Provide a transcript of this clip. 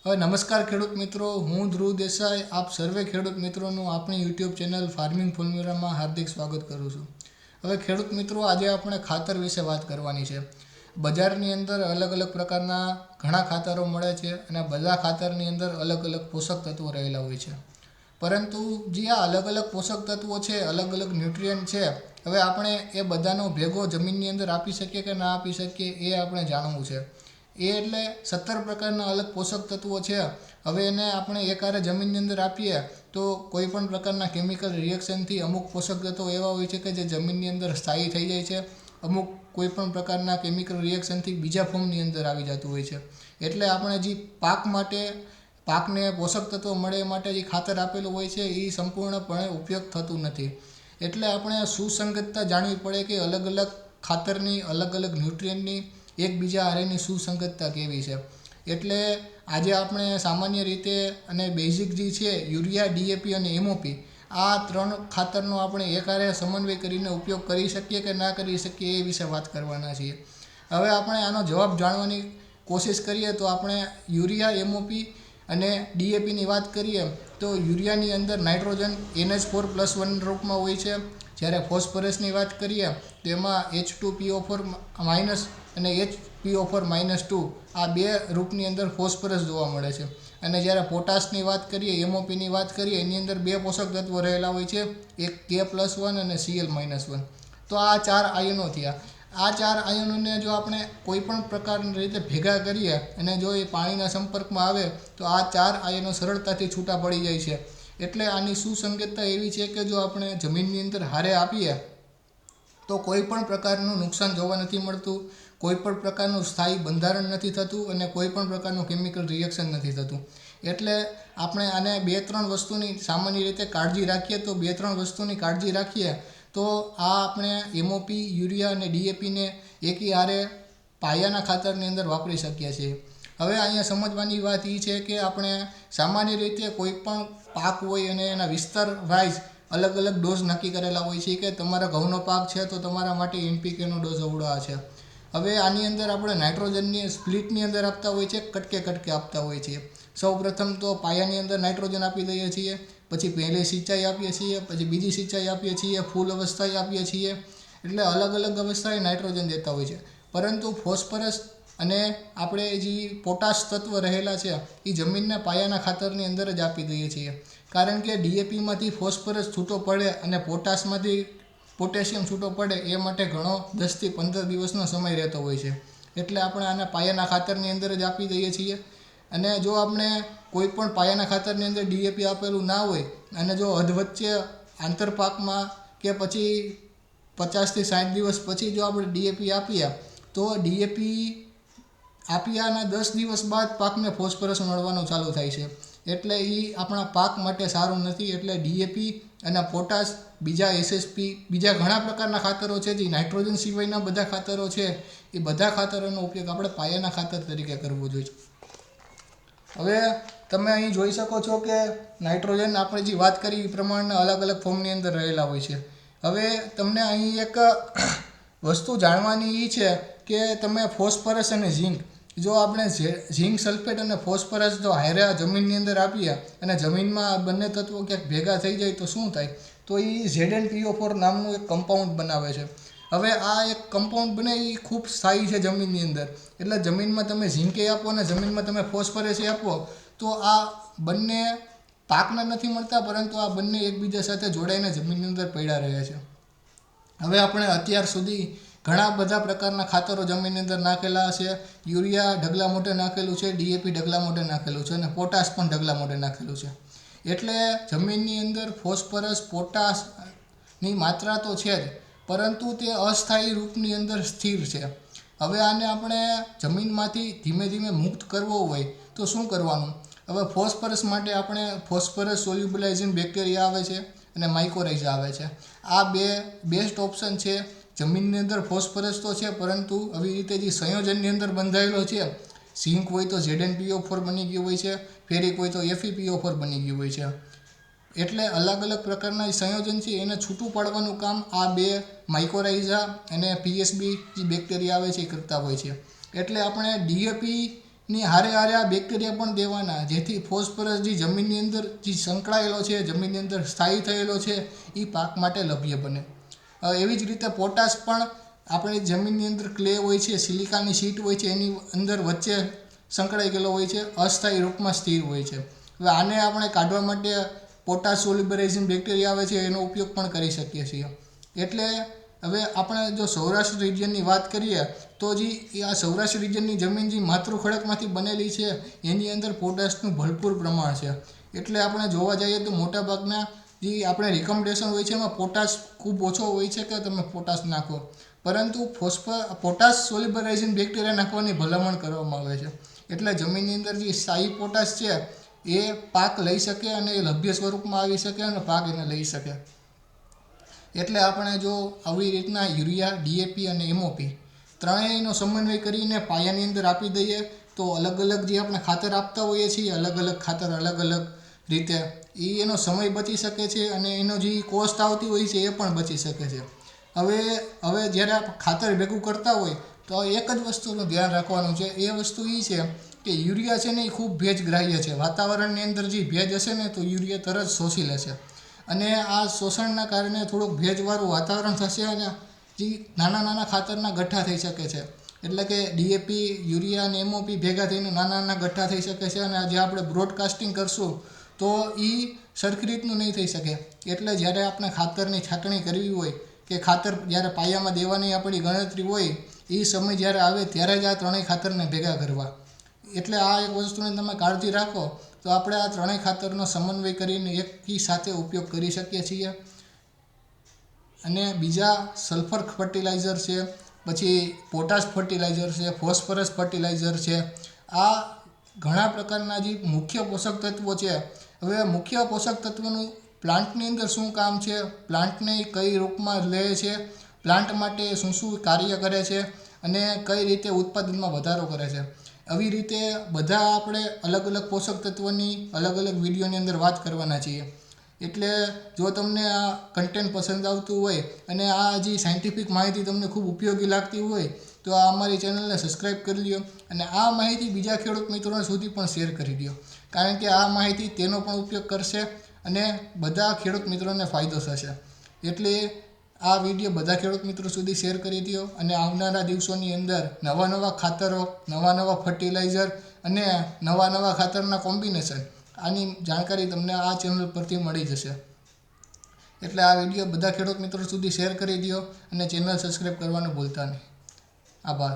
હવે નમસ્કાર ખેડૂત મિત્રો, હું ધ્રુવ દેસાઈ આપ સર્વે ખેડૂત મિત્રોનું આપણી યુટ્યુબ ચેનલ ફાર્મિંગ ફોર્મ્યુલામાં હાર્દિક સ્વાગત કરું છું। હવે ખેડૂત મિત્રો, આજે આપણે ખાતર વિશે વાત કરવાની છે। બજારની અંદર અલગ અલગ પ્રકારના ઘણા ખાતરો મળે છે અને બધા ખાતરની અંદર અલગ અલગ પોષક તત્વો રહેલા હોય છે, પરંતુ જે આ અલગ અલગ પોષક તત્વો છે, અલગ અલગ ન્યુટ્રિયન્ટ છે, હવે આપણે એ બધાનો ભેગો જમીનની અંદર આપી શકીએ કે ના આપી શકીએ એ આપણે જાણવું છે। એ એટલે 17 પ્રકારના અલગ પોષક તત્વો છે। હવે એને આપણે એકારે જમીનની અંદર આપીએ તો કોઈ પણ પ્રકારના કેમિકલ રિએક્શનથી અમુક પોષક તત્વો એવા હોય છે કે જે જમીનની અંદર સ્થાયી થઈ જાય છે, અમુક કોઈ પણ પ્રકારના કેમિકલ રિએક્શનથી બીજા ફોર્મની અંદર આવી જતું હોય છે। એટલે આપણે જે પાકને પોષક તત્વો મળે એ માટે જે ખાતર આપેલું હોય છે એ સંપૂર્ણપણે ઉપયોગ થતું નથી। એટલે આપણે સુસંગતતા જાણવી પડે કે અલગ અલગ ખાતરની, અલગ અલગ ન્યુટ્રિયન્ટની એકબીજા હારેની સુસંગતતા કેવી છે। એટલે આજે આપણે સામાન્ય રીતે અને બેઝિક જે છે યુરિયા, ડીએપી અને એમઓપી, આ 3 ખાતરનો આપણે એકહારે સમન્વય કરીને ઉપયોગ કરી શકીએ કે ના કરી શકીએ એ વિશે વાત કરવાના છીએ। હવે આપણે આનો જવાબ જાણવાની કોશિશ કરીએ તો આપણે યુરિયા, એમઓપી અને ડીએપીની વાત કરીએ તો યુરિયાની અંદર નાઇટ્રોજન NH4+1 રૂપમાં હોય છે, જ્યારે ફોસ્ફરસની વાત કરીએ તો એમાં H2PO4- અને HPO4-2 આ બે રૂપની અંદર ફોસ્ફરસ જોવા મળે છે। અને જ્યારે પોટાશની વાત કરીએ, એમઓપીની વાત કરીએ, એની અંદર 2 પોષક તત્વો રહેલા હોય છે, એક K+1 અને Cl-1। તો આ 4 આયનો થયા। આ 4 આયનોને જો આપણે કોઈ પણ પ્રકારની રીતે ભેગા કરીએ અને જો એ પાણીના સંપર્કમાં આવે તો આ 4 આયનો સરળતાથી છૂટા પડી જાય છે। એટલે આની સુસંગતતા એવી છે કે જો આપણે જમીનની અંદર હારે આપીએ તો કોઈ પણ પ્રકારનું નુકસાન જોવા નથી મળતું, કોઈ પણ પ્રકારનું સ્થાયી બંધારણ નથી થતું અને કોઈ પણ પ્રકારનું કેમિકલ રિએક્શન નથી થતું। એટલે આપણે આને 2-3 વસ્તુની સામાન્ય રીતે કાળજી રાખીએ તો 2-3 વસ્તુની કાળજી રાખીએ તો આ આપણે એમઓપી, યુરિયા અને ડીએપીને એકી હારે પાયાના ખાતરની અંદર વાપરી શકીએ છીએ। હવે અહીંયા સમજવાની વાત એ છે કે આપણે સામાન્ય રીતે કોઈ પણ પાક હોય અને એના વિસ્તાર વાઇઝ અલગ અલગ ડોઝ નક્કી કરેલા હોય છે કે તમારા ઘઉંનો પાક છે તો તમારા માટે NPKનો ડોઝ અવળો આ છે। હવે આની અંદર આપણે નાઇટ્રોજનની સ્પ્લિટની અંદર આપતા હોય છે, કટકે આપતા હોય છીએ। સૌપ્રથમ તો પાયાની અંદર નાઇટ્રોજન આપી દઈએ છીએ, પછી પહેલી સિંચાઈ આપીએ છીએ, પછી બીજી સિંચાઈ આપીએ છીએ, ફૂલ અવસ્થાએ આપીએ છીએ। એટલે અલગ અલગ અવસ્થાએ નાઇટ્રોજન દેતા હોય છે, પરંતુ ફોસ્ફરસ અને આપણે જે પોટાશ તત્વ રહેલા છે એ જમીનના પાયાના ખાતરની અંદર જ આપી દઈએ છીએ, કારણ કે ડીએપીમાંથી ફોસ્ફરસ છૂટો પડે અને પોટાશમાંથી પોટેશિયમ છૂટો પડે એ માટે ઘણો 10 થી 15 દિવસનો સમય રહેતો હોય છે। એટલે આપણે આને પાયાના ખાતરની અંદર જ આપી દઈએ છીએ। અને જો આપણે કોઈ પણ પાયાના ખાતરની અંદર ડીએપી આપેલું ના હોય અને જો અધવચ્ચે આંતરપાકમાં કે પછી 50 થી 60 દિવસ પછી જો આપણે ડીએપી આપીએ તો ડીએપી આપ્યાના 10 દિવસ બાદ પાકને ફોસ્ફરસ મળવાનું ચાલુ થાય છે। એટલે એ આપણા પાક માટે સારું નથી। એટલે ડીએપી અને પોટાશ, બીજા એસએસપી, બીજા ઘણા પ્રકારના ખાતરો છે જે નાઇટ્રોજન સિવાયના બધા ખાતરો છે, એ બધા ખાતરોનો ઉપયોગ આપણે પાયાના ખાતર તરીકે કરવો જોઈએ। હવે તમે અહીં જોઈ શકો છો કે નાઇટ્રોજન આપણે જે વાત કરી એ પ્રમાણે અલગ અલગ ફોર્મની અંદર રહેલા હોય છે। હવે તમને અહીં એક વસ્તુ જાણવાની એ છે કે તમે ફોસ્ફરસ અને ઝીંક, જો આપણે ઝીંક સલ્ફેટ અને ફોસ્ફરસ જો હારે જમીનની અંદર આપીએ અને જમીનમાં બંને તત્વો ક્યાંક ભેગા થઈ જાય તો શું થાય? તો એ ZnPO4 નામનું એક કમ્પાઉન્ડ બનાવે છે। હવે આ એક કમ્પાઉન્ડ બને એ ખૂબ સ્થાયી છે જમીનની અંદર। એટલે જમીનમાં તમે ઝીંકે આપો અને જમીનમાં તમે ફોસ્ફરસ આપો તો આ બંને પાકને નથી મળતા, પરંતુ આ બંને એકબીજા સાથે જોડાઈને જમીનની અંદર પડ્યા રહે છે। હવે આપણે અત્યાર સુધી ઘણા બધા પ્રકારના ખાતરો જમીનની અંદર નાખેલા છે। યુરિયા ઢગલા મોઢે નાખેલું છે, ડીએપી ઢગલા મોઢે નાખેલું છે અને પોટાશ પણ ઢગલા મોઢે નાખેલું છે। એટલે જમીનની અંદર ફોસ્ફરસ, પોટાશની માત્રા તો છે જ, પરંતુ તે અસ્થાયી રૂપની અંદર સ્થિર છે। હવે આને આપણે જમીનમાંથી ધીમે ધીમે મુક્ત કરવો હોય તો શું કરવાનું? હવે ફોસ્ફરસ માટે આપણે ફોસ્ફરસ સોલ્યુબલાઇઝિંગ બેક્ટેરિયા આવે છે અને માઇકોરાઇઝા આવે છે। આ બે બેસ્ટ ઓપ્શન છે। જમીનની અંદર ફોસ્ફરસ તો છે, પરંતુ આવી રીતે જે સંયોજનની અંદર બંધાયેલો છે, ઝીંક હોય તો ZnPO4 બની ગયું હોય છે, ફેરિક હોય તો FePO4 બની ગયું હોય છે। એટલે અલગ અલગ પ્રકારના સંયોજન છે એને છૂટું પાડવાનું કામ આ બે માઇકોરાઇઝા અને PSB જે બેક્ટેરિયા આવે છે એ કરતા હોય છે। એટલે આપણે ડીએપી ની હારે હારે આ બેક્ટેરિયા પણ દેવાના, જેથી ફોસ્ફરસ જે જમીનની અંદર જે સંકળાયેલો છે, જમીનની અંદર સ્થાયી થયેલો છે, એ પાક માટે લભ્ય બને. એવી જ રીતે પોટાશ પણ આપણી જમીનની અંદર ક્લે હોય છે, સિલિકાની શીટ હોય છે, એની અંદર વચ્ચે સંકળાઈ ગયેલો હોય છે, અસ્થાયી રૂપમાં સ્થિર હોય છે. હવે આને આપણે કાઢવા માટે પોટાશ સોલ્યુબલાઇઝિંગ બેક્ટેરિયા આવે છે, એનો ઉપયોગ પણ કરી શકીએ છીએ. એટલે હવે આપણે જો સૌરાષ્ટ્ર રિજિયનની વાત કરીએ તો જે આ સૌરાષ્ટ્ર રિજિયનની જમીન જે માતૃ ખડકમાંથી બનેલી છે, એની અંદર પોટાશનું ભરપૂર પ્રમાણ છે. એટલે આપણે જોવા જઈએ તો મોટાભાગના જે આપણે રિકમેન્ડેશન હોય છે એમાં પોટાશ ખૂબ ઓછો હોય છે કે તમે પોટાશ નાખો, પરંતુ પોટાશ સોલ્યુબલાઇઝિંગ બેક્ટેરિયા નાખવાની ભલામણ કરવામાં આવે છે. એટલે જમીનની અંદર જે સ્થાયી પોટાશ છે એ પાક લઈ શકે અને એ લભ્ય સ્વરૂપમાં આવી શકે અને પાક એને લઈ શકે. એટલે આપણે જો આવી રીતના યુરિયા, ડીએપી અને એમઓપી ત્રણેયનો સમન્વય કરીને પાયાની અંદર આપી દઈએ તો અલગ અલગ જે આપણે ખાતર આપતા હોઈએ છીએ, અલગ અલગ ખાતર અલગ અલગ રીતે એનો સમય બચી શકે છે અને એનો જે કોસ્ટ આવતી હોય છે એ પણ બચી શકે છે. હવે જ્યારે આપણે ખાતર ભેગું કરતા હોય તો એક જ વસ્તુનું ધ્યાન રાખવાનું છે. એ વસ્તુ એ છે કે યુરિયા છે ને એ ખૂબ ભેજગ્રાહ્ય છે. વાતાવરણની અંદર જે ભેજ હશે ને તો યુરિયા તરત શોષી લેશે, અને આ શોષણના કારણે થોડુંક ભેજવાળું વાતાવરણ થશે અને જે નાના નાના ખાતરના ગઠ્ઠા થઈ શકે છે. એટલે કે ડીએપી, યુરિયા અને એમઓપી ભેગા થઈને નાના નાના ગઠ્ઠા થઈ શકે છે, અને જે આપણે બ્રોડકાસ્ટિંગ કરશું તો એ સરખી રીતનું નહીં થઈ શકે. એટલે જ્યારે આપણે ખાતરની છાંટણી કરવી હોય કે ખાતર જ્યારે પાયામાં દેવાની આપણી ગણતરી હોય, એ સમય જ્યારે આવે ત્યારે જ આ ત્રણેય ખાતરને ભેગા કરવા. એટલે આ એક વસ્તુની તમે કાળજી રાખો તો આપણે આ ત્રણેય ખાતરનો સમન્વય કરીને એકી સાથે ઉપયોગ કરી શકીએ છીએ. અને બીજા સલ્ફર ફર્ટિલાઇઝર છે, પછી પોટાશ ફર્ટિલાઇઝર છે, ફોસ્ફરસ ફર્ટિલાઇઝર છે, આ ઘણા પ્રકારના જે મુખ્ય પોષક તત્વો છે. હવે મુખ્ય પોષક તત્વોનું પ્લાન્ટની અંદર શું કામ છે, પ્લાન્ટને કઈ રૂપમાં લે છે, પ્લાન્ટ માટે શું શું કાર્ય કરે છે અને કઈ રીતે ઉત્પાદનમાં વધારો કરે છે, આવી રીતે બધા આપણે અલગ અલગ પોષક તત્વોની અલગ અલગ વિડીયોની અંદર વાત કરવાના છીએ. એટલે જો તમને આ કન્ટેન્ટ પસંદ આવતું હોય અને આ જે સાયન્ટિફિક માહિતી તમને ખૂબ ઉપયોગી લાગતી હોય તો આ અમારી ચેનલને સબસ્ક્રાઈબ કરી લો, અને આ માહિતી બીજા ખેડૂત મિત્રો સુધી પણ શેર કરી દો, કારણ કે આ માહિતી તેનો પણ ઉપયોગ કરશે અને બધા ખેડૂત મિત્રોને ફાયદો થશે. એટલે આ વિડીયો બધા ખેડૂત મિત્રો સુધી શેર કરી દો, અને આવનારા દિવસોની અંદર નવા નવા ખાતરો, નવા નવા ફર્ટિલાઇઝર અને નવા નવા ખાતરના કોમ્બિનેશન, આની જાણકારી તમને આ ચેનલ પરથી મળી જશે. એટલે આ વિડીયો બધા ખેડૂત મિત્રો સુધી શેર કરી દો અને ચેનલ સબસ્ક્રાઈબ કરવાનું ભૂલતા નહીં. આભાર.